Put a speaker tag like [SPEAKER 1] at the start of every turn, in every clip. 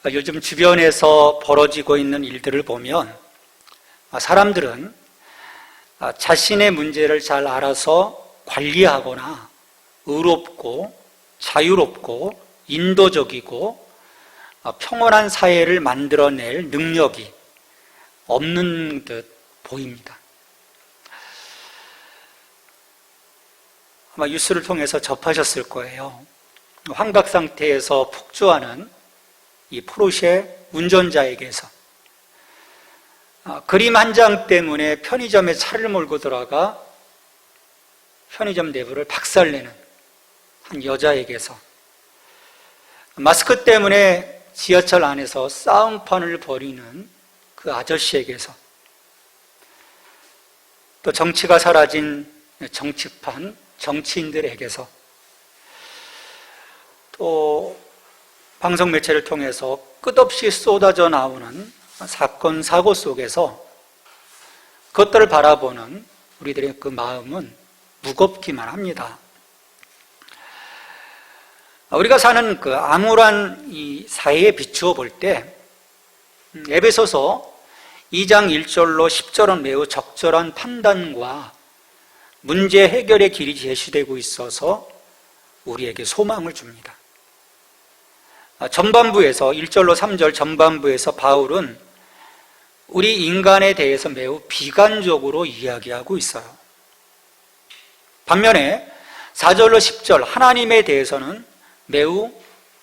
[SPEAKER 1] 요즘 주변에서 벌어지고 있는 일들을 보면 사람들은 자신의 문제를 잘 알아서 관리하거나 의롭고 자유롭고 인도적이고 평온한 사회를 만들어낼 능력이 없는 듯 보입니다. 아마 뉴스를 통해서 접하셨을 거예요. 환각 상태에서 폭주하는 이 포르쉐 운전자에게서 그림 한 장 때문에 편의점에 차를 몰고 들어가 편의점 내부를 박살내는 한 여자에게서 마스크 때문에 지하철 안에서 싸움판을 벌이는 그 아저씨에게서 또 정치가 사라진 정치판 정치인들에게서 또 방송 매체를 통해서 끝없이 쏟아져 나오는 사건, 사고 속에서 그것들을 바라보는 우리들의 그 마음은 무겁기만 합니다. 우리가 사는 그 암울한 이 사회에 비추어 볼 때 에베소서 2장 1절로 10절은 매우 적절한 판단과 문제 해결의 길이 제시되고 있어서 우리에게 소망을 줍니다. 전반부에서 1절로 3절 전반부에서 바울은 우리 인간에 대해서 매우 비관적으로 이야기하고 있어요. 반면에 4절로 10절 하나님에 대해서는 매우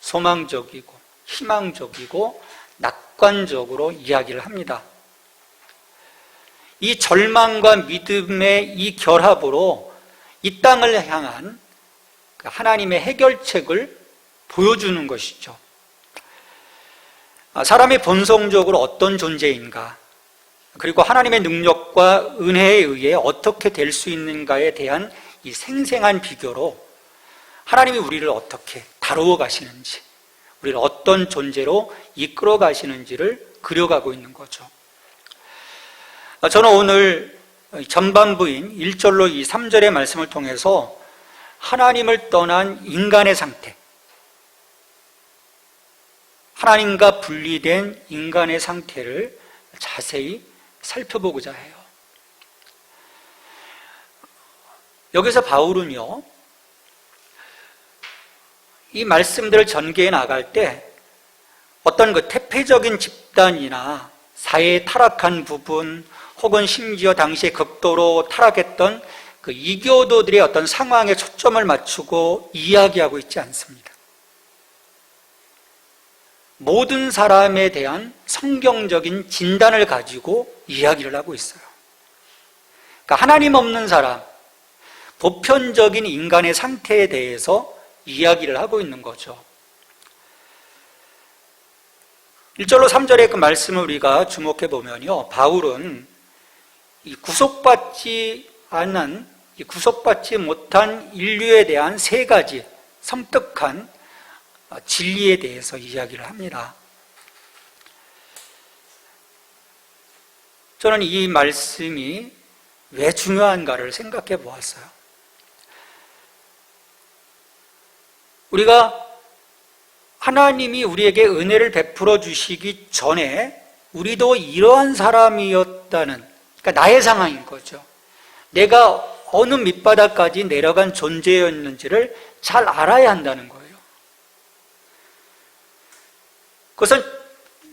[SPEAKER 1] 소망적이고 희망적이고 낙관적으로 이야기를 합니다. 이 절망과 믿음의 이 결합으로 이 땅을 향한 하나님의 해결책을 보여주는 것이죠. 사람이 본성적으로 어떤 존재인가, 그리고 하나님의 능력과 은혜에 의해 어떻게 될 수 있는가에 대한 이 생생한 비교로 하나님이 우리를 어떻게 다루어 가시는지, 우리를 어떤 존재로 이끌어 가시는지를 그려가고 있는 거죠. 저는 오늘 전반부인 1절로 이 3절의 말씀을 통해서 하나님을 떠난 인간의 상태, 하나님과 분리된 인간의 상태를 자세히 살펴보고자 해요. 여기서 바울은요, 이 말씀들을 전개해 나갈 때 어떤 그 태폐적인 집단이나 사회의 타락한 부분, 혹은 심지어 당시에 극도로 타락했던 그 이교도들의 어떤 상황에 초점을 맞추고 이야기하고 있지 않습니다. 모든 사람에 대한 성경적인 진단을 가지고 이야기를 하고 있어요. 그러니까 하나님 없는 사람, 보편적인 인간의 상태에 대해서 이야기를 하고 있는 거죠. 1절로 3절의 그 말씀을 우리가 주목해 보면요, 바울은 이 구속받지 못한 인류에 대한 세 가지 섬뜩한 진리에 대해서 이야기를 합니다. 저는 이 말씀이 왜 중요한가를 생각해 보았어요. 우리가 하나님이 우리에게 은혜를 베풀어 주시기 전에 우리도 이러한 사람이었다는, 그러니까 나의 상황인 거죠. 내가 어느 밑바닥까지 내려간 존재였는지를 잘 알아야 한다는 거예요. 그것은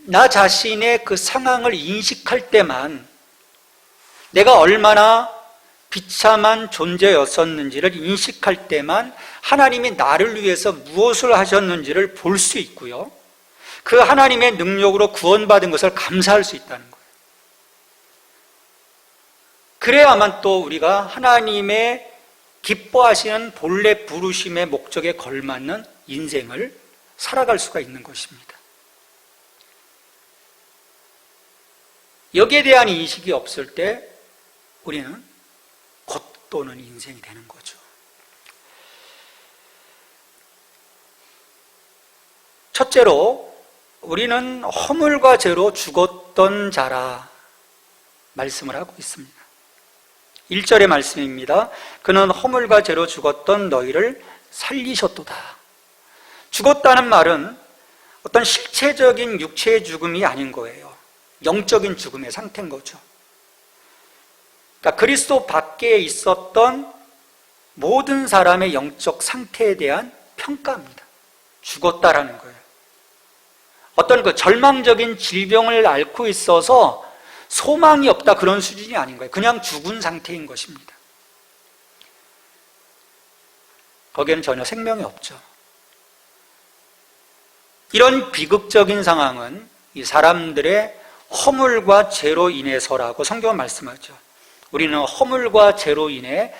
[SPEAKER 1] 나 자신의 그 상황을 인식할 때만, 내가 얼마나 비참한 존재였었는지를 인식할 때만 하나님이 나를 위해서 무엇을 하셨는지를 볼 수 있고요, 그 하나님의 능력으로 구원받은 것을 감사할 수 있다는 거예요. 그래야만 또 우리가 하나님의 기뻐하시는 본래 부르심의 목적에 걸맞는 인생을 살아갈 수가 있는 것입니다. 여기에 대한 인식이 없을 때 우리는 겉도는 인생이 되는 거죠. 첫째로, 우리는 허물과 죄로 죽었던 자라 말씀을 하고 있습니다. 1절의 말씀입니다. 그는 허물과 죄로 죽었던 너희를 살리셨도다. 죽었다는 말은 어떤 실체적인 육체의 죽음이 아닌 거예요. 영적인 죽음의 상태인 거죠. 그러니까 그리스도 밖에 있었던 모든 사람의 영적 상태에 대한 평가입니다. 죽었다라는 거예요. 어떤 그 절망적인 질병을 앓고 있어서 소망이 없다 그런 수준이 아닌 거예요. 그냥 죽은 상태인 것입니다. 거기에는 전혀 생명이 없죠. 이런 비극적인 상황은 이 사람들의 허물과 죄로 인해서라고 성경은 말씀하죠. 우리는 허물과 죄로 인해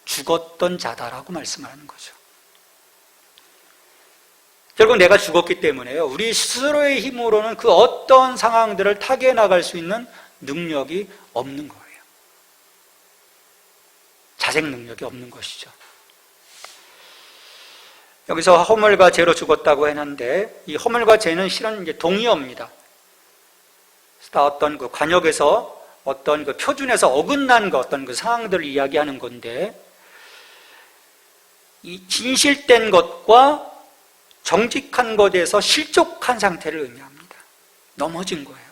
[SPEAKER 1] 죽었던 자다라고 말씀하는 거죠. 결국 내가 죽었기 때문에요, 우리 스스로의 힘으로는 그 어떤 상황들을 타개해 나갈 수 있는 능력이 없는 거예요. 자생 능력이 없는 것이죠. 여기서 허물과 죄로 죽었다고 했는데, 이 허물과 죄는 실은 이제 동의어입니다. 다 어떤 그 관역에서 어떤 그 표준에서 어긋난 것, 어떤 그 상황들을 이야기하는 건데, 이 진실된 것과 정직한 것에서 실족한 상태를 의미합니다. 넘어진 거예요.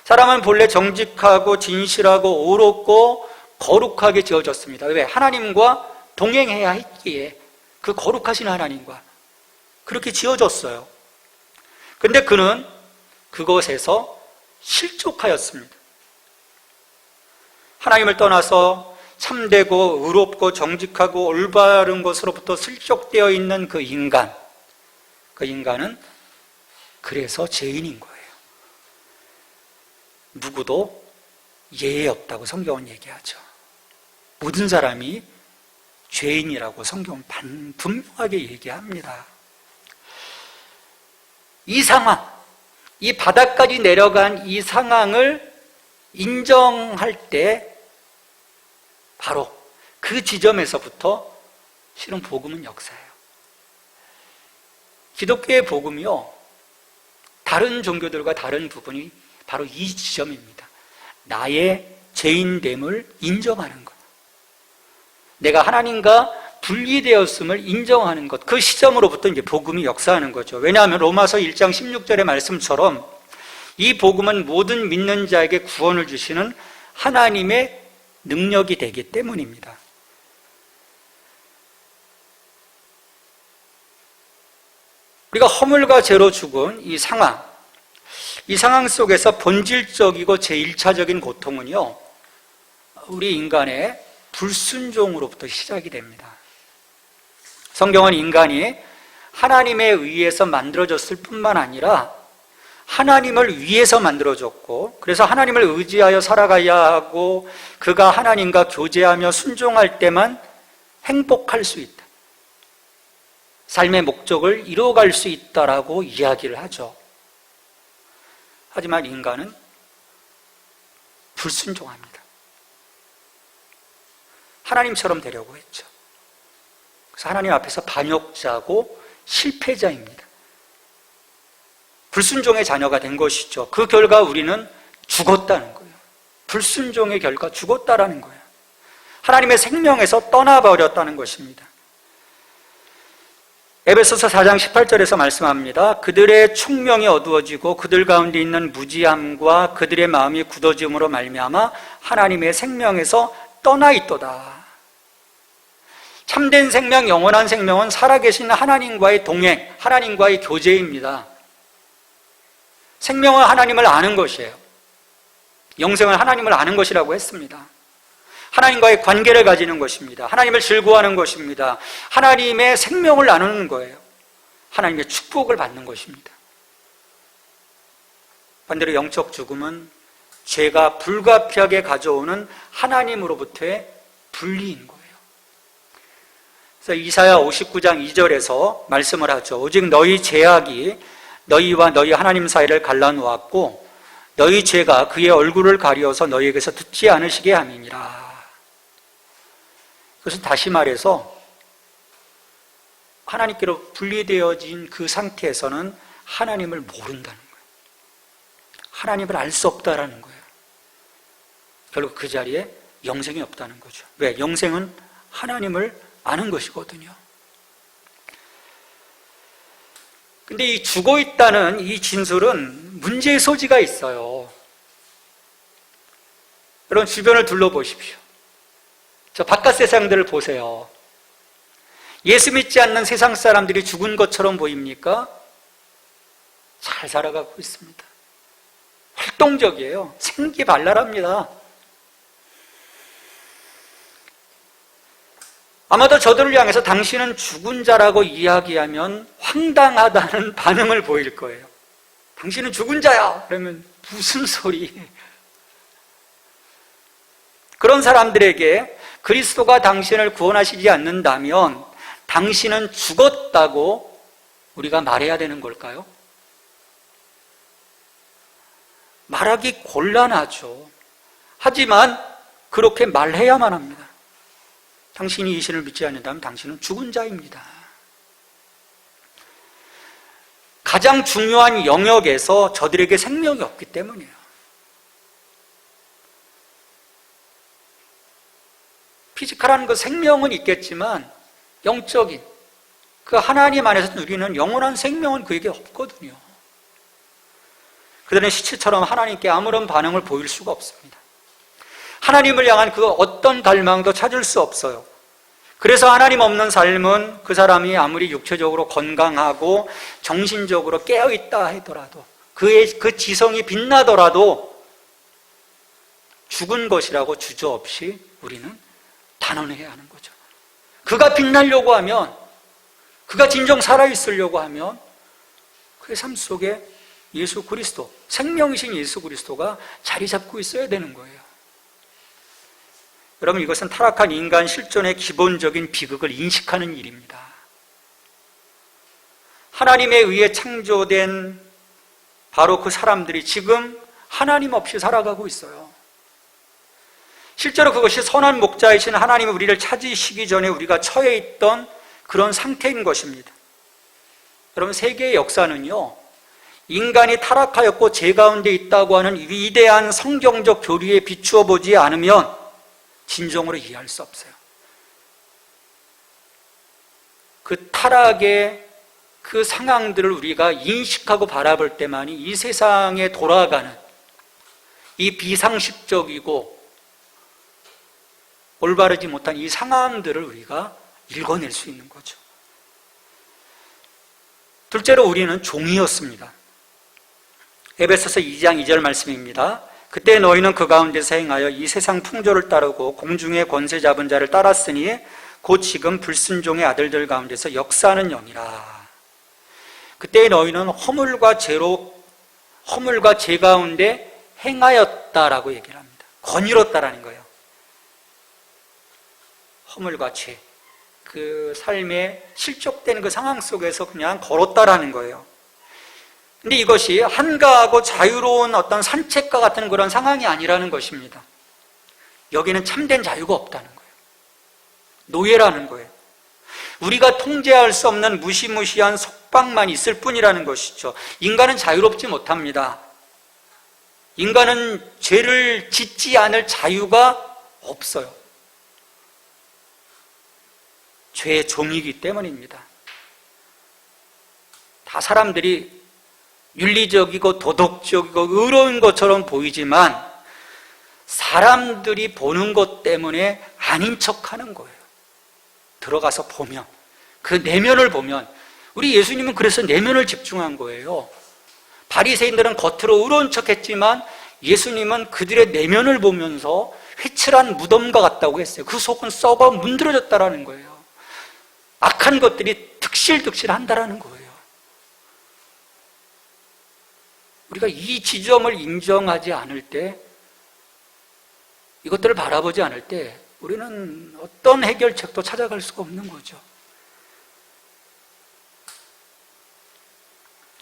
[SPEAKER 1] 사람은 본래 정직하고 진실하고 옳고 거룩하게 지어졌습니다. 왜? 하나님과 동행해야 했기에, 그 거룩하신 하나님과 그렇게 지어졌어요. 근데 그는 그것에서 실족하였습니다. 하나님을 떠나서 참되고 의롭고 정직하고 올바른 것으로부터 실족되어 있는 그 인간은 그래서 죄인인 거예요. 누구도 예외 없다고 성경은 얘기하죠. 모든 사람이 죄인이라고 성경은 분명하게 얘기합니다. 이 상황, 이 바닥까지 내려간 이 상황을 인정할 때 바로 그 지점에서부터 실은 복음은 역사예요. 기독교의 복음이요, 다른 종교들과 다른 부분이 바로 이 지점입니다. 나의 죄인됨을 인정하는 것, 내가 하나님과 분리되었음을 인정하는 것, 그 시점으로부터 이제 복음이 역사하는 거죠. 왜냐하면 로마서 1장 16절의 말씀처럼 이 복음은 모든 믿는 자에게 구원을 주시는 하나님의 능력이 되기 때문입니다. 우리가 허물과 죄로 죽은 이 상황 속에서 본질적이고 제1차적인 고통은요, 우리 인간의 불순종으로부터 시작이 됩니다. 성경은 인간이 하나님에 의해서 만들어졌을 뿐만 아니라 하나님을 위해서 만들어졌고, 그래서 하나님을 의지하여 살아가야 하고 그가 하나님과 교제하며 순종할 때만 행복할 수 있다, 삶의 목적을 이루어갈 수 있다라고 이야기를 하죠. 하지만 인간은 불순종합니다. 하나님처럼 되려고 했죠. 그래서 하나님 앞에서 반역자고 실패자입니다. 불순종의 자녀가 된 것이죠. 그 결과 우리는 죽었다는 거예요. 불순종의 결과 죽었다라는 거예요. 하나님의 생명에서 떠나버렸다는 것입니다. 에베소서 4장 18절에서 말씀합니다. 그들의 총명이 어두워지고 그들 가운데 있는 무지함과 그들의 마음이 굳어짐으로 말미암아 하나님의 생명에서 떠나 있도다. 참된 생명, 영원한 생명은 살아계신 하나님과의 동행, 하나님과의 교제입니다. 생명은 하나님을 아는 것이에요. 영생은 하나님을 아는 것이라고 했습니다. 하나님과의 관계를 가지는 것입니다. 하나님을 즐거워하는 것입니다. 하나님의 생명을 나누는 거예요. 하나님의 축복을 받는 것입니다. 반대로 영적 죽음은 죄가 불가피하게 가져오는 하나님으로부터의 분리인 거예요. 그래서 이사야 59장 2절에서 말씀을 하죠. 오직 너희 죄악이 너희와 너희 하나님 사이를 갈라놓았고 너희 죄가 그의 얼굴을 가리어서 너희에게서 듣지 않으시게 함이니라. 그래서 다시 말해서 하나님께로 분리되어진 그 상태에서는 하나님을 모른다는 거예요. 하나님을 알 수 없다라는 거예요. 결국 그 자리에 영생이 없다는 거죠. 왜? 영생은 하나님을 아는 것이거든요. 근데 이 죽어 있다는 이 진술은 문제의 소지가 있어요. 여러분 주변을 둘러보십시오. 저 바깥 세상들을 보세요. 예수 믿지 않는 세상 사람들이 죽은 것처럼 보입니까? 잘 살아가고 있습니다. 활동적이에요. 생기발랄합니다. 아마도 저들을 향해서 당신은 죽은 자라고 이야기하면 황당하다는 반응을 보일 거예요. 당신은 죽은 자야! 그러면 무슨 소리? 그런 사람들에게 그리스도가 당신을 구원하시지 않는다면 당신은 죽었다고 우리가 말해야 되는 걸까요? 말하기 곤란하죠. 하지만 그렇게 말해야만 합니다. 당신이 이 신을 믿지 않는다면 당신은 죽은 자입니다. 가장 중요한 영역에서 저들에게 생명이 없기 때문이에요. 피지컬한 그 생명은 있겠지만 영적인 그 하나님 안에서 누리는 영원한 생명은 그에게 없거든요. 그들은 시체처럼 하나님께 아무런 반응을 보일 수가 없습니다. 하나님을 향한 그 어떤 갈망도 찾을 수 없어요. 그래서 하나님 없는 삶은 그 사람이 아무리 육체적으로 건강하고 정신적으로 깨어있다 하더라도 그의 그 지성이 빛나더라도 죽은 것이라고 주저없이 우리는 단언해야 하는 거죠. 그가 빛나려고 하면, 그가 진정 살아있으려고 하면 그의 삶 속에 예수 그리스도, 생명이신 예수 그리스도가 자리 잡고 있어야 되는 거예요. 여러분, 이것은 타락한 인간 실존의 기본적인 비극을 인식하는 일입니다. 하나님에 의해 창조된 바로 그 사람들이 지금 하나님 없이 살아가고 있어요. 실제로 그것이 선한 목자이신 하나님이 우리를 찾으시기 전에 우리가 처해 있던 그런 상태인 것입니다. 여러분, 세계의 역사는요, 인간이 타락하였고 죄 가운데 있다고 하는 위대한 성경적 교리에 비추어 보지 않으면 진정으로 이해할 수 없어요. 그 타락의 그 상황들을 우리가 인식하고 바라볼 때만이 이 세상에 돌아가는 이 비상식적이고 올바르지 못한 이 상황들을 우리가 읽어낼 수 있는 거죠. 둘째로 우리는 종이었습니다. 에베소서 2장 2절 말씀입니다. 그때 너희는 그 가운데서 행하여 이 세상 풍조를 따르고 공중의 권세 잡은 자를 따랐으니 곧 지금 불순종의 아들들 가운데서 역사하는 영이라. 그때 너희는 허물과 죄 가운데 행하였다라고 얘기를 합니다. 거닐었다라는 거예요. 허물과 죄, 그 삶에 실족된 그 상황 속에서 그냥 걸었다라는 거예요. 근데 이것이 한가하고 자유로운 어떤 산책과 같은 그런 상황이 아니라는 것입니다. 여기는 참된 자유가 없다는 거예요. 노예라는 거예요. 우리가 통제할 수 없는 무시무시한 속박만 있을 뿐이라는 것이죠. 인간은 자유롭지 못합니다. 인간은 죄를 짓지 않을 자유가 없어요. 죄의 종이기 때문입니다. 다 사람들이 윤리적이고 도덕적이고 의로운 것처럼 보이지만 사람들이 보는 것 때문에 아닌 척하는 거예요. 들어가서 보면, 그 내면을 보면, 우리 예수님은 그래서 내면을 집중한 거예요. 바리새인들은 겉으로 의로운 척했지만 예수님은 그들의 내면을 보면서 회칠한 무덤과 같다고 했어요. 그 속은 썩어 문드러졌다라는 거예요. 악한 것들이 득실득실한다라는 거예요. 우리가 이 지점을 인정하지 않을 때, 이것들을 바라보지 않을 때 우리는 어떤 해결책도 찾아갈 수가 없는 거죠.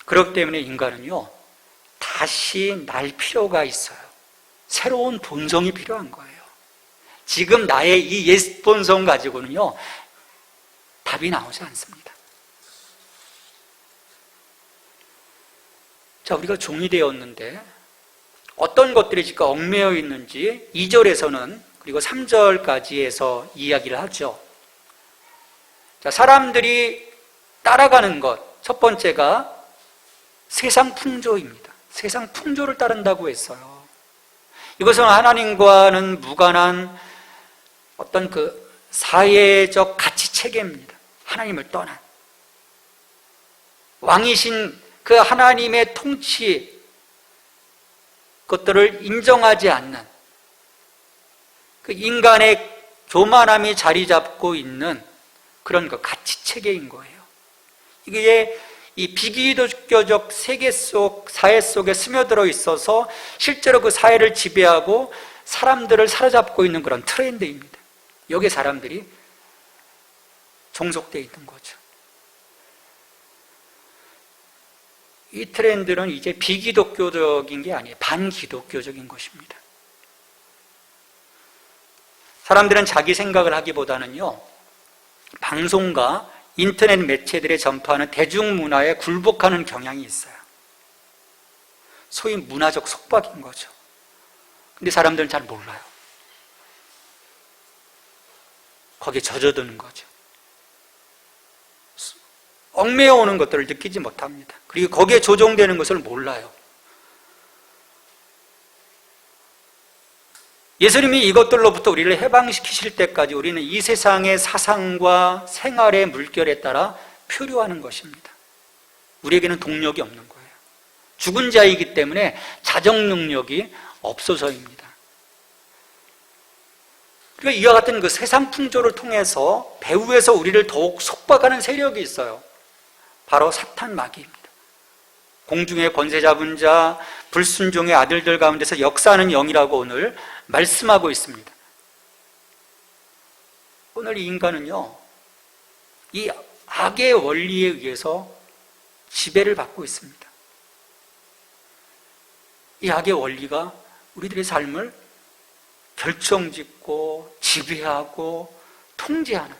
[SPEAKER 1] 그렇기 때문에 인간은요, 다시 날 필요가 있어요. 새로운 본성이 필요한 거예요. 지금 나의 이 옛 본성 가지고는요, 답이 나오지 않습니다. 자, 우리가 종이 되었는데 어떤 것들이 지금 얽매여 있는지 2절에서는 그리고 3절까지에서 이야기를 하죠. 자, 사람들이 따라가는 것, 첫 번째가 세상 풍조입니다. 세상 풍조를 따른다고 했어요. 이것은 하나님과는 무관한 어떤 그 사회적 가치 체계입니다. 하나님을 떠난 왕이신 그 하나님의 통치, 그것들을 인정하지 않는 그 인간의 교만함이 자리 잡고 있는 그런 그 가치 체계인 거예요. 이게 이 비기독교적 세계 속, 사회 속에 스며들어 있어서 실제로 그 사회를 지배하고 사람들을 사로잡고 있는 그런 트렌드입니다. 여기에 사람들이 종속되어 있는 거죠. 이 트렌드는 이제 비기독교적인 게 아니에요. 반기독교적인 것입니다. 사람들은 자기 생각을 하기보다는요, 방송과 인터넷 매체들에 전파하는 대중문화에 굴복하는 경향이 있어요. 소위 문화적 속박인 거죠. 근데 사람들은 잘 몰라요. 거기에 젖어드는 거죠. 얽매여 오는 것들을 느끼지 못합니다. 그리고 거기에 조종되는 것을 몰라요. 예수님이 이것들로부터 우리를 해방시키실 때까지 우리는 이 세상의 사상과 생활의 물결에 따라 표류하는 것입니다. 우리에게는 동력이 없는 거예요. 죽은 자이기 때문에 자정 능력이 없어서입니다. 그러니까 이와 같은 그 세상 풍조를 통해서 배후에서 우리를 더욱 속박하는 세력이 있어요. 바로 사탄 마귀입니다. 공중의 권세 잡은 자, 불순종의 아들들 가운데서 역사하는 영이라고 오늘 말씀하고 있습니다. 오늘 이 인간은요, 이 악의 원리에 의해서 지배를 받고 있습니다. 이 악의 원리가 우리들의 삶을 결정짓고 지배하고 통제하는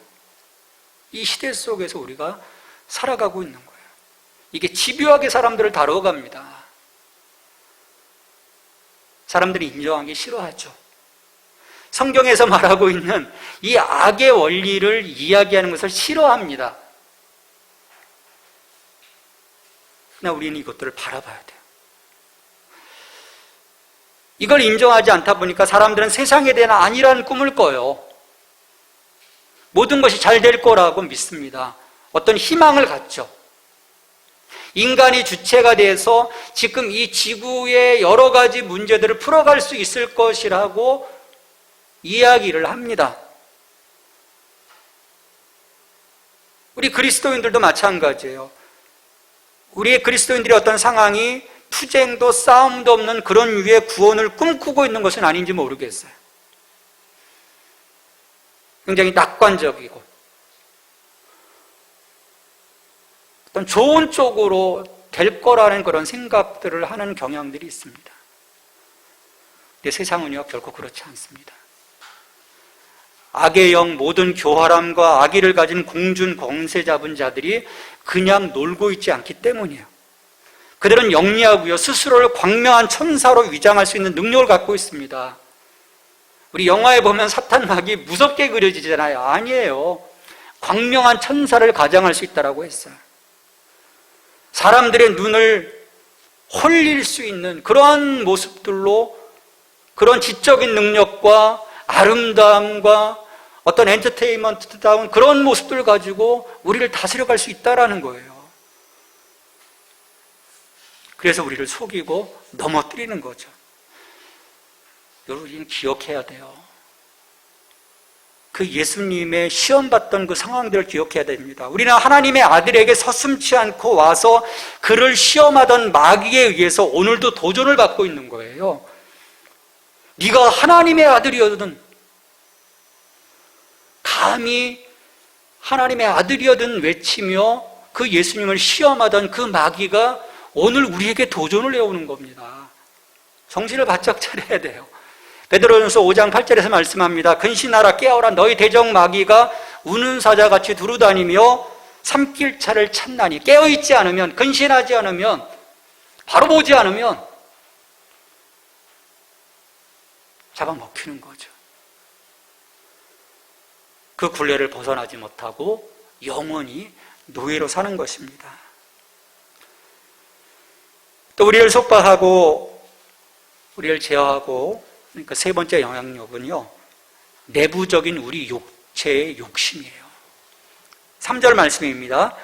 [SPEAKER 1] 이 시대 속에서 우리가 살아가고 있는 거예요. 이게 집요하게 사람들을 다뤄갑니다. 사람들이 인정하기 싫어하죠. 성경에서 말하고 있는 이 악의 원리를 이야기하는 것을 싫어합니다. 그러나 우리는 이것들을 바라봐야 돼요. 이걸 인정하지 않다 보니까 사람들은 세상에 대한 안일한 꿈을 꿔요. 모든 것이 잘 될 거라고 믿습니다. 어떤 희망을 갖죠. 인간이 주체가 돼서 지금 이 지구의 여러 가지 문제들을 풀어갈 수 있을 것이라고 이야기를 합니다. 우리 그리스도인들도 마찬가지예요. 우리의 그리스도인들의 어떤 상황이 투쟁도 싸움도 없는 그런 유의 구원을 꿈꾸고 있는 것은 아닌지 모르겠어요. 굉장히 낙관적이고 어떤 좋은 쪽으로 될 거라는 그런 생각들을 하는 경향들이 있습니다. 근데 세상은요, 결코 그렇지 않습니다. 악의 영, 모든 교활함과 악의를 가진 공준 권세 잡은 자들이 그냥 놀고 있지 않기 때문이에요. 그들은 영리하고요, 스스로를 광명한 천사로 위장할 수 있는 능력을 갖고 있습니다. 우리 영화에 보면 사탄 마귀 무섭게 그려지잖아요. 아니에요. 광명한 천사를 가장할 수 있다고 했어요. 사람들의 눈을 홀릴 수 있는 그러한 모습들로 그런 지적인 능력과 아름다움과 어떤 엔터테인먼트다운 그런 모습들을 가지고 우리를 다스려갈 수 있다는 거예요. 그래서 우리를 속이고 넘어뜨리는 거죠. 여러분, 우리는 기억해야 돼요. 그 예수님의 시험받던 그 상황들을 기억해야 됩니다. 우리는 하나님의 아들에게 서슴지 않고 와서 그를 시험하던 마귀에 의해서 오늘도 도전을 받고 있는 거예요. 네가 하나님의 아들이거든, 감히 하나님의 아들이거든 외치며 그 예수님을 시험하던 그 마귀가 오늘 우리에게 도전을 해오는 겁니다. 정신을 바짝 차려야 돼요. 베드로전서 5장 8절에서 말씀합니다. 근신하라, 깨어라, 너희 대적 마귀가 우는 사자같이 두루다니며 삼킬 차를 찾나니. 깨어있지 않으면, 근신하지 않으면, 바로 보지 않으면 잡아먹히는 거죠. 그 굴레를 벗어나지 못하고 영원히 노예로 사는 것입니다. 또 우리를 속박하고 우리를 제어하고, 그러니까 세 번째 영향력은요, 내부적인 우리 육체의 욕심이에요. 3절 말씀입니다.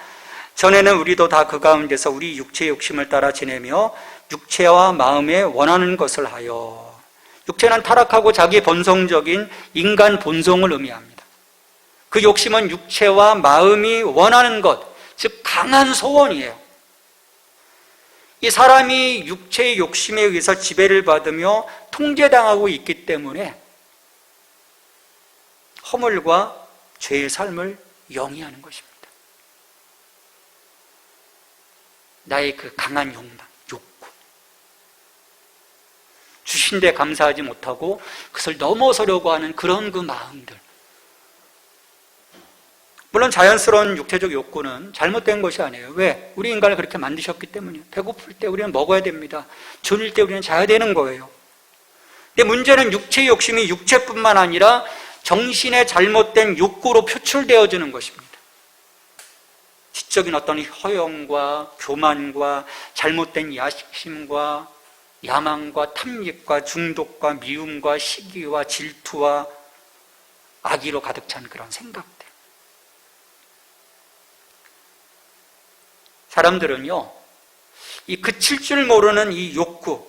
[SPEAKER 1] 전에는 우리도 다 그 가운데서 우리 육체의 욕심을 따라 지내며 육체와 마음에 원하는 것을 하여. 육체는 타락하고 자기 본성적인 인간 본성을 의미합니다. 그 욕심은 육체와 마음이 원하는 것, 즉 강한 소원이에요. 이 사람이 육체의 욕심에 의해서 지배를 받으며 통제당하고 있기 때문에 허물과 죄의 삶을 영위하는 것입니다. 나의 그 강한 욕망, 욕구. 주신 데 감사하지 못하고 그것을 넘어서려고 하는 그런 그 마음들. 물론 자연스러운 육체적 욕구는 잘못된 것이 아니에요. 왜? 우리 인간을 그렇게 만드셨기 때문이에요. 배고플 때 우리는 먹어야 됩니다. 졸릴 때 우리는 자야 되는 거예요. 근데 문제는 육체의 욕심이 육체뿐만 아니라 정신의 잘못된 욕구로 표출되어지는 것입니다. 지적인 어떤 허영과 교만과 잘못된 야식심과 야망과 탐닉과 중독과 미움과 시기와 질투와 악의로 가득 찬 그런 생각들. 사람들은요, 이 그칠 줄 모르는 이 욕구,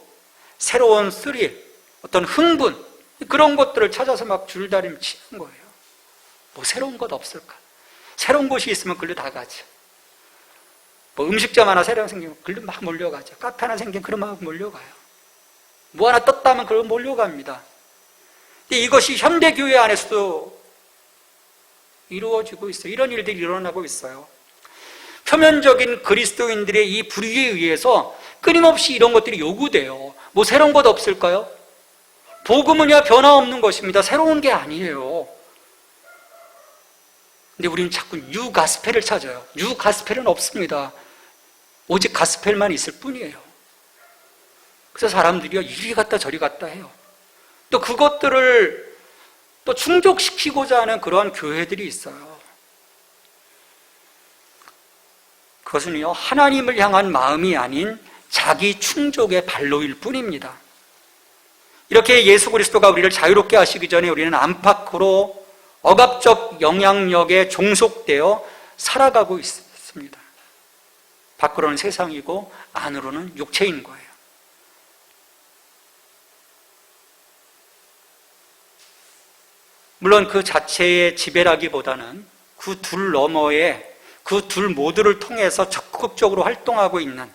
[SPEAKER 1] 새로운 스릴, 어떤 흥분, 그런 것들을 찾아서 막 줄다리며 치는 거예요. 뭐 새로운 것 없을까? 새로운 곳이 있으면 글로 다 가죠. 뭐 음식점 하나 새로 생기면 글로 막 몰려가죠. 카페 하나 생기면 글로 막 몰려가요. 뭐 하나 떴다면 글로 몰려갑니다. 근데 이것이 현대교회 안에서도 이루어지고 있어요. 이런 일들이 일어나고 있어요. 표면적인 그리스도인들의 이 불의에 의해서 끊임없이 이런 것들이 요구돼요. 뭐 새로운 것 없을까요? 복음은요, 변화 없는 것입니다. 새로운 게 아니에요. 근데 우리는 자꾸 뉴 가스펠을 찾아요. 뉴 가스펠은 없습니다. 오직 가스펠만 있을 뿐이에요. 그래서 사람들이요, 이리 갔다 저리 갔다 해요. 또 그것들을 또 충족시키고자 하는 그러한 교회들이 있어요. 그것은요, 하나님을 향한 마음이 아닌 자기 충족의 발로일 뿐입니다. 이렇게 예수 그리스도가 우리를 자유롭게 하시기 전에 우리는 안팎으로 억압적 영향력에 종속되어 살아가고 있습니다. 밖으로는 세상이고 안으로는 육체인 거예요. 물론 그 자체의 지배라기보다는 그 둘 너머에 그 둘 모두를 통해서 적극적으로 활동하고 있는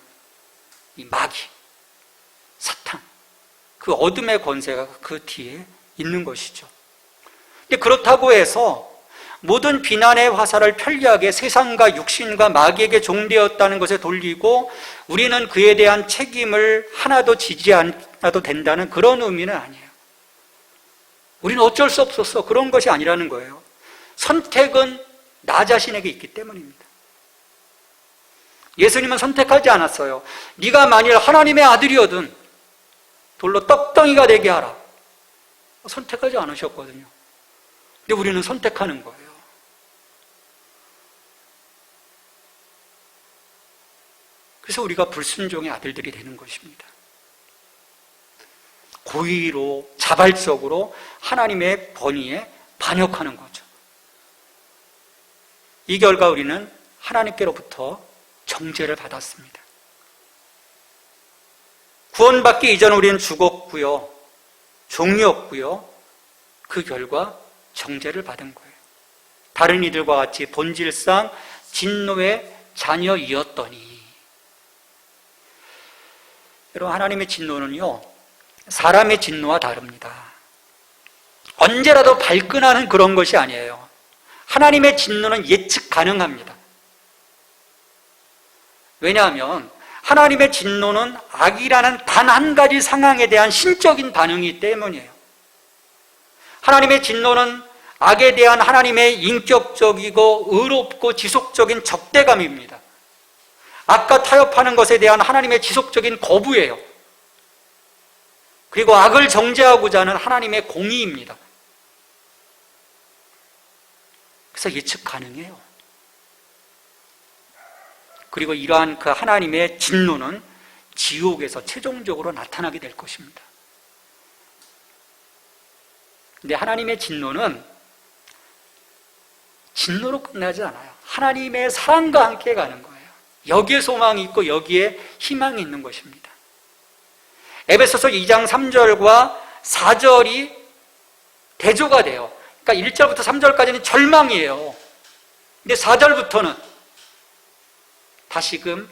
[SPEAKER 1] 이 마귀, 사탄, 그 어둠의 권세가 그 뒤에 있는 것이죠. 근데 그렇다고 해서 모든 비난의 화살을 편리하게 세상과 육신과 마귀에게 종되었다는 것에 돌리고 우리는 그에 대한 책임을 하나도 지지 않아도 된다는 그런 의미는 아니에요. 우리는 어쩔 수 없었어. 그런 것이 아니라는 거예요. 선택은 나 자신에게 있기 때문입니다. 예수님은 선택하지 않았어요. 네가 만일 하나님의 아들이거든 돌로 떡덩이가 되게 하라. 선택하지 않으셨거든요. 근데 우리는 선택하는 거예요. 그래서 우리가 불순종의 아들들이 되는 것입니다. 고의로 자발적으로 하나님의 권위에 반역하는 거죠. 이 결과 우리는 하나님께로부터 정죄를 받았습니다. 구원받기 이전 우리는 죽었고요, 종이었고요, 그 결과 정죄를 받은 거예요. 다른 이들과 같이 본질상 진노의 자녀이었더니. 여러분, 하나님의 진노는요, 사람의 진노와 다릅니다. 언제라도 발끈하는 그런 것이 아니에요. 하나님의 진노는 예측 가능합니다. 왜냐하면 하나님의 진노는 악이라는 단 한 가지 상황에 대한 신적인 반응이기 때문이에요. 하나님의 진노는 악에 대한 하나님의 인격적이고 의롭고 지속적인 적대감입니다. 악과 타협하는 것에 대한 하나님의 지속적인 거부예요. 그리고 악을 정죄하고자 하는 하나님의 공의입니다. 그래서 예측 가능해요. 그리고 이러한 그 하나님의 진노는 지옥에서 최종적으로 나타나게 될 것입니다. 근데 하나님의 진노는 진노로 끝나지 않아요. 하나님의 사랑과 함께 가는 거예요. 여기에 소망이 있고 여기에 희망이 있는 것입니다. 에베소서 2장 3절과 4절이 대조가 돼요. 그러니까 1절부터 3절까지는 절망이에요. 근데 4절부터는 다시금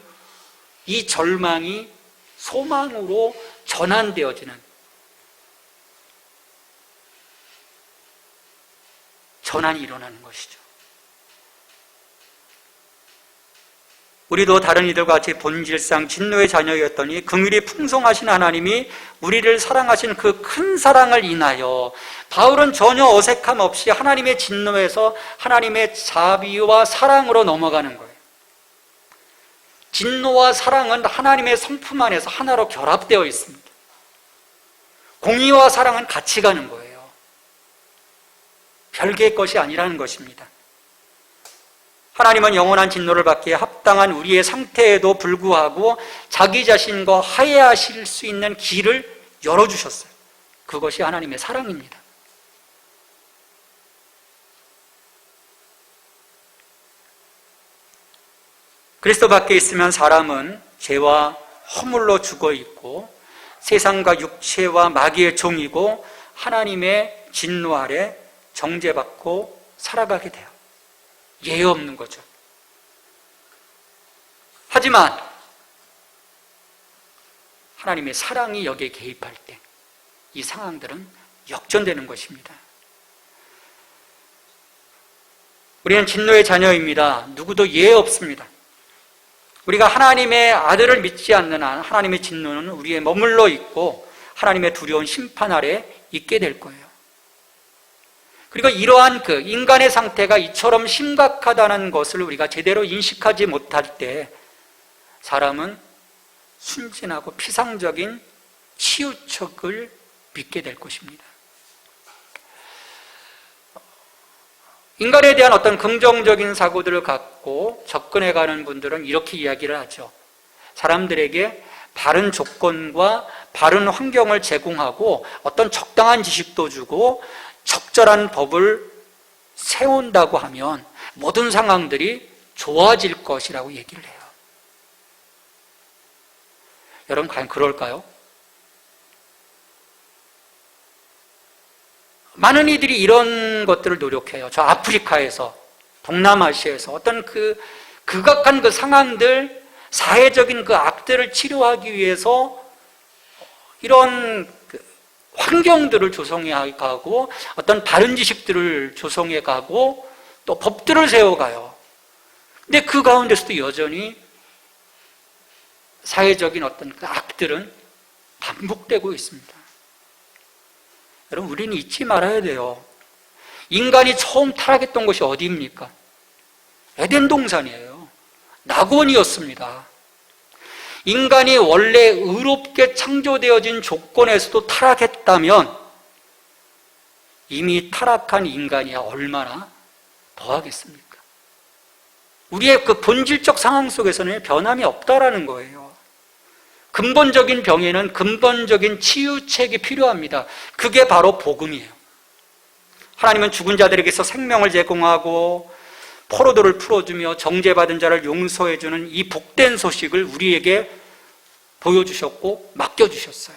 [SPEAKER 1] 이 절망이 소망으로 전환되어지는, 전환이 일어나는 것이죠. 우리도 다른 이들과 같이 본질상 진노의 자녀였더니 긍휼이 풍성하신 하나님이 우리를 사랑하신 그 큰 사랑을 인하여, 바울은 전혀 어색함 없이 하나님의 진노에서 하나님의 자비와 사랑으로 넘어가는 거예요. 진노와 사랑은 하나님의 성품 안에서 하나로 결합되어 있습니다. 공의와 사랑은 같이 가는 거예요. 별개의 것이 아니라는 것입니다. 하나님은 영원한 진노를 받기에 합당한 우리의 상태에도 불구하고 자기 자신과 화해하실 수 있는 길을 열어주셨어요. 그것이 하나님의 사랑입니다. 그리스도 밖에 있으면 사람은 죄와 허물로 죽어 있고 세상과 육체와 마귀의 종이고 하나님의 진노 아래 정죄받고 살아가게 돼요. 예외 없는 거죠. 하지만 하나님의 사랑이 여기에 개입할 때 이 상황들은 역전되는 것입니다. 우리는 진노의 자녀입니다. 누구도 예외 없습니다. 우리가 하나님의 아들을 믿지 않는 한 하나님의 진노는 우리에 머물러 있고 하나님의 두려운 심판 아래 있게 될 거예요. 그리고 이러한 그 인간의 상태가 이처럼 심각하다는 것을 우리가 제대로 인식하지 못할 때 사람은 순진하고 피상적인 치유책을 믿게 될 것입니다. 인간에 대한 어떤 긍정적인 사고들을 갖고 접근해가는 분들은 이렇게 이야기를 하죠. 사람들에게 바른 조건과 바른 환경을 제공하고 어떤 적당한 지식도 주고 적절한 법을 세운다고 하면 모든 상황들이 좋아질 것이라고 얘기를 해요. 여러분, 과연 그럴까요? 많은 이들이 이런 것들을 노력해요. 저 아프리카에서, 동남아시아에서 어떤 극악한 그 상황들, 사회적인 그 악들을 치료하기 위해서 이런 환경들을 조성해 가고 어떤 바른 지식들을 조성해 가고 또 법들을 세워가요. 근데 그 가운데서도 여전히 사회적인 어떤 그 악들은 반복되고 있습니다. 여러분, 우리는 잊지 말아야 돼요. 인간이 처음 타락했던 곳이 어디입니까? 에덴 동산이에요. 낙원이었습니다. 인간이 원래 의롭게 창조되어진 조건에서도 타락했다면 이미 타락한 인간이야 얼마나 더하겠습니까? 우리의 그 본질적 상황 속에서는 변함이 없다라는 거예요. 근본적인 병에는 근본적인 치유책이 필요합니다. 그게 바로 복음이에요. 하나님은 죽은 자들에게서 생명을 제공하고 포로들을 풀어주며 정죄받은 자를 용서해주는 이 복된 소식을 우리에게 보여주셨고 맡겨주셨어요.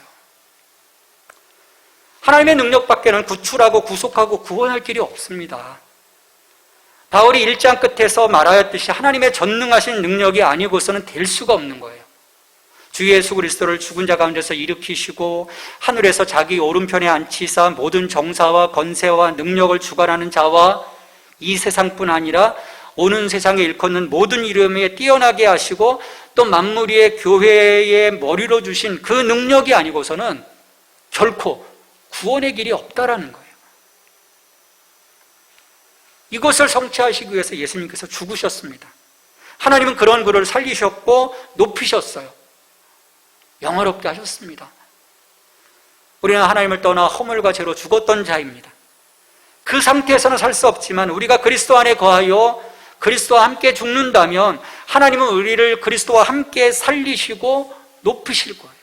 [SPEAKER 1] 하나님의 능력밖에는 구출하고 구속하고 구원할 길이 없습니다. 바울이 1장 끝에서 말하였듯이 하나님의 전능하신 능력이 아니고서는 될 수가 없는 거예요. 주 예수 그리스도를 죽은 자 가운데서 일으키시고 하늘에서 자기 오른편에 앉히사 모든 정사와 권세와 능력을 주관하는 자와 이 세상뿐 아니라 오는 세상에 일컫는 모든 이름에 뛰어나게 하시고 또 만물 위의 교회의 머리로 주신 그 능력이 아니고서는 결코 구원의 길이 없다라는 거예요. 이것을 성취하시기 위해서 예수님께서 죽으셨습니다. 하나님은 그런 그를 살리셨고 높이셨어요. 영화롭게 하셨습니다. 우리는 하나님을 떠나 허물과 죄로 죽었던 자입니다. 그 상태에서는 살 수 없지만 우리가 그리스도 안에 거하여 그리스도와 함께 죽는다면 하나님은 우리를 그리스도와 함께 살리시고 높이실 거예요.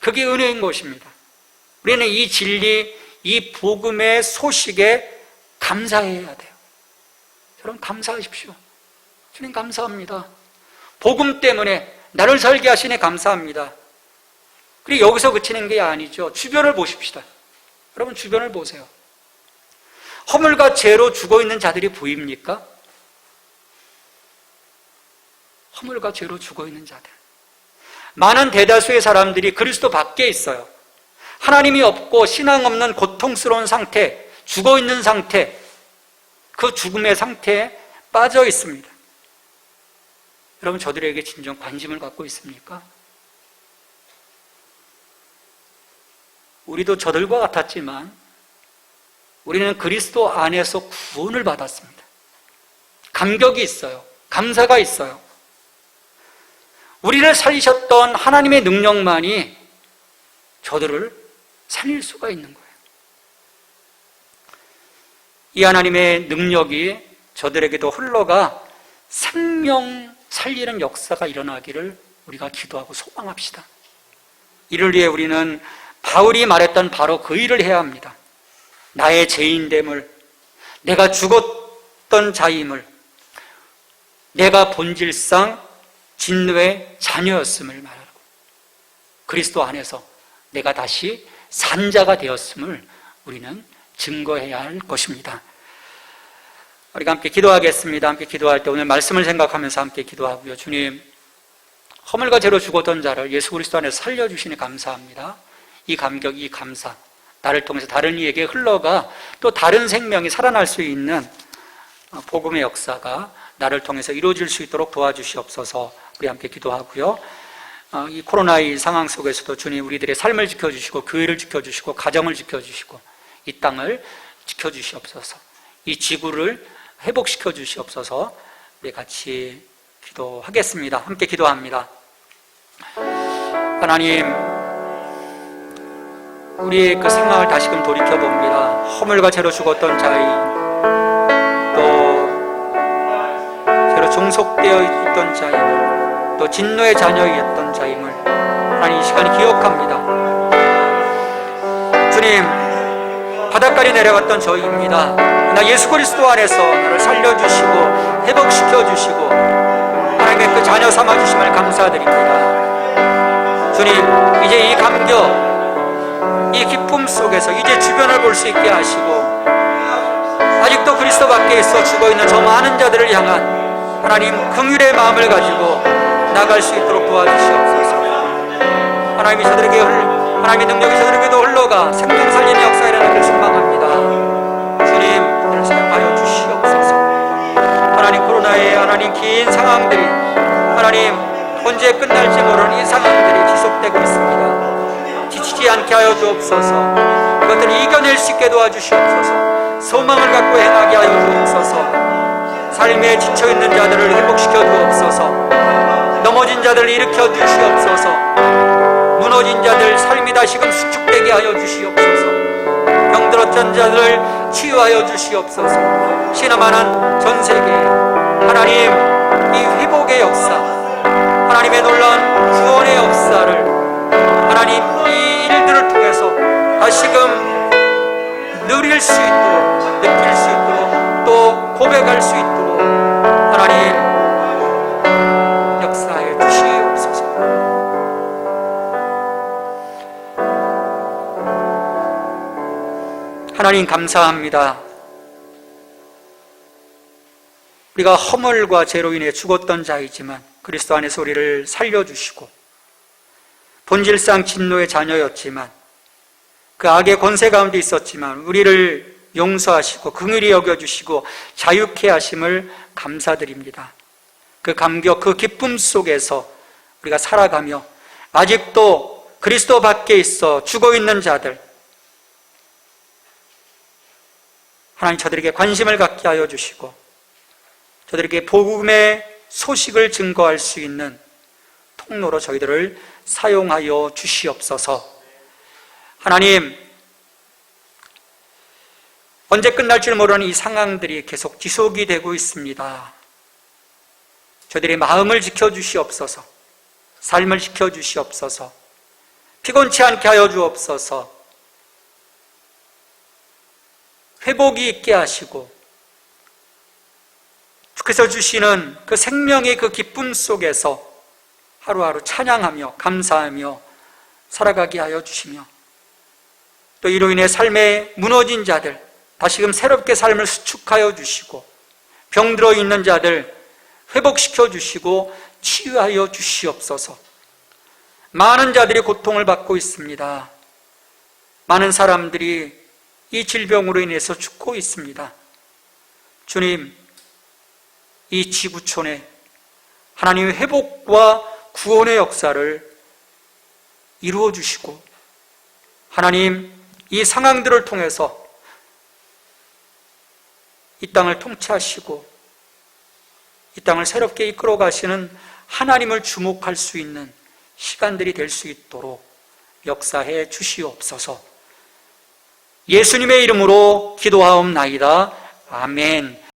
[SPEAKER 1] 그게 은혜인 것입니다. 우리는 이 진리, 이 복음의 소식에 감사해야 돼요. 여러분 감사하십시오. 주님 감사합니다. 복음 때문에 나를 살게 하시니 감사합니다. 그리고 여기서 그치는 게 아니죠. 주변을 보십시다. 여러분 주변을 보세요. 허물과 죄로 죽어있는 자들이 보입니까? 허물과 죄로 죽어있는 자들. 많은 대다수의 사람들이 그리스도 밖에 있어요. 하나님이 없고 신앙 없는 고통스러운 상태, 죽어있는 상태, 그 죽음의 상태에 빠져 있습니다. 여러분 저들에게 진정 관심을 갖고 있습니까? 우리도 저들과 같았지만 우리는 그리스도 안에서 구원을 받았습니다. 감격이 있어요. 감사가 있어요. 우리를 살리셨던 하나님의 능력만이 저들을 살릴 수가 있는 거예요. 이 하나님의 능력이 저들에게도 흘러가 생명 살리는 역사가 일어나기를 우리가 기도하고 소망합시다. 이를 위해 우리는 바울이 말했던 바로 그 일을 해야 합니다. 나의 죄인됨을, 내가 죽었던 자임을, 내가 본질상 진노의 자녀였음을 말하고 그리스도 안에서 내가 다시 산 자가 되었음을 우리는 증거해야 할 것입니다. 우리가 함께 기도하겠습니다. 함께 기도할 때 오늘 말씀을 생각하면서 함께 기도하고요. 주님, 허물과 죄로 죽었던 자를 예수 그리스도 안에서 살려주시니 감사합니다. 이 감격, 이 감사, 나를 통해서 다른 이에게 흘러가 또 다른 생명이 살아날 수 있는 복음의 역사가 나를 통해서 이루어질 수 있도록 도와주시옵소서. 우리 함께 기도하고요. 이 코로나의 상황 속에서도 주님 우리들의 삶을 지켜주시고 교회를 지켜주시고 가정을 지켜주시고 이 땅을 지켜주시옵소서. 이 지구를 회복시켜 주시옵소서. 우리 같이 기도하겠습니다. 함께 기도합니다. 하나님, 우리의 그 생각을 다시금 돌이켜봅니다. 허물과 죄로 죽었던 자의, 또 죄로 종속되어 있던 자임을, 또 진노의 자녀였던 자임을 하나님 이 시간에 기억합니다. 주님, 바닷가에 내려갔던 저희입니다. 나 예수 그리스도 안에서 나를 살려주시고 회복시켜주시고 하나님의 그 자녀 삼아주심을 감사드립니다. 주님, 이제 이 감격, 이 기쁨 속에서 이제 주변을 볼 수 있게 하시고 아직도 그리스도 밖에 있어 죽어있는 저 많은 자들을 향한 하나님 긍휼의 마음을 가지고 나갈 수 있도록 도와주시옵소서. 하나님이 저들에게 하나님의 능력이 저들에게도 흘러가 생명 살리는 역사에 일어나기를 소망합니다. 주님, 오늘 사용하여 주시옵소서. 하나님, 코로나의 하나님 긴 상황들이 하나님 언제 끝날지 모르는 이 상황들이 지속되고 있습니다. 지치지 않게 하여 주옵소서. 그것들을 이겨낼 수 있게 도와주시옵소서. 소망을 갖고 행하게 하여 주옵소서. 삶에 지쳐있는 자들을 회복시켜 주옵소서. 넘어진 자들을 일으켜 주시옵소서. 무너진 자들 삶이 다시금 수축되게 하여 주시옵소서. 병들었던 자들을 치유하여 주시옵소서. 신음하는 전 세계에 하나님 이 회복의 역사, 하나님의 놀라운 구원의 역사를 하나님 이 일들을 통해서 다시금 누릴 수 있도록, 느낄 수 있도록, 또 고백할 수 있도록 하나님 역사해 주시옵소서. 하나님 감사합니다. 우리가 허물과 죄로 인해 죽었던 자이지만 그리스도 안에서 우리를 살려주시고 본질상 진노의 자녀였지만 그 악의 권세 가운데 있었지만 우리를 용서하시고 긍휼히 여겨주시고 자유케 하심을 감사드립니다. 그 감격, 그 기쁨 속에서 우리가 살아가며 아직도 그리스도 밖에 있어 죽어있는 자들 하나님 저들에게 관심을 갖게 하여 주시고 저들에게 복음의 소식을 증거할 수 있는 통로로 저희들을 사용하여 주시옵소서. 하나님, 언제 끝날지 모르는 이 상황들이 계속 지속이 되고 있습니다. 저희들의 마음을 지켜주시옵소서. 삶을 지켜주시옵소서. 피곤치 않게 하여 주옵소서. 회복이 있게 하시고 주께서 주시는 그 생명의 그 기쁨 속에서 하루하루 찬양하며 감사하며 살아가게 하여 주시며, 또 이로 인해 삶에 무너진 자들 다시금 새롭게 삶을 수축하여 주시고, 병들어 있는 자들 회복시켜 주시고 치유하여 주시옵소서. 많은 자들이 고통을 받고 있습니다. 많은 사람들이 이 질병으로 인해서 죽고 있습니다. 주님, 이 지구촌에 하나님의 회복과 구원의 역사를 이루어 주시고, 하나님, 이 상황들을 통해서 이 땅을 통치하시고 이 땅을 새롭게 이끌어 가시는 하나님을 주목할 수 있는 시간들이 될 수 있도록 역사해 주시옵소서. 예수님의 이름으로 기도하옵나이다. 아멘.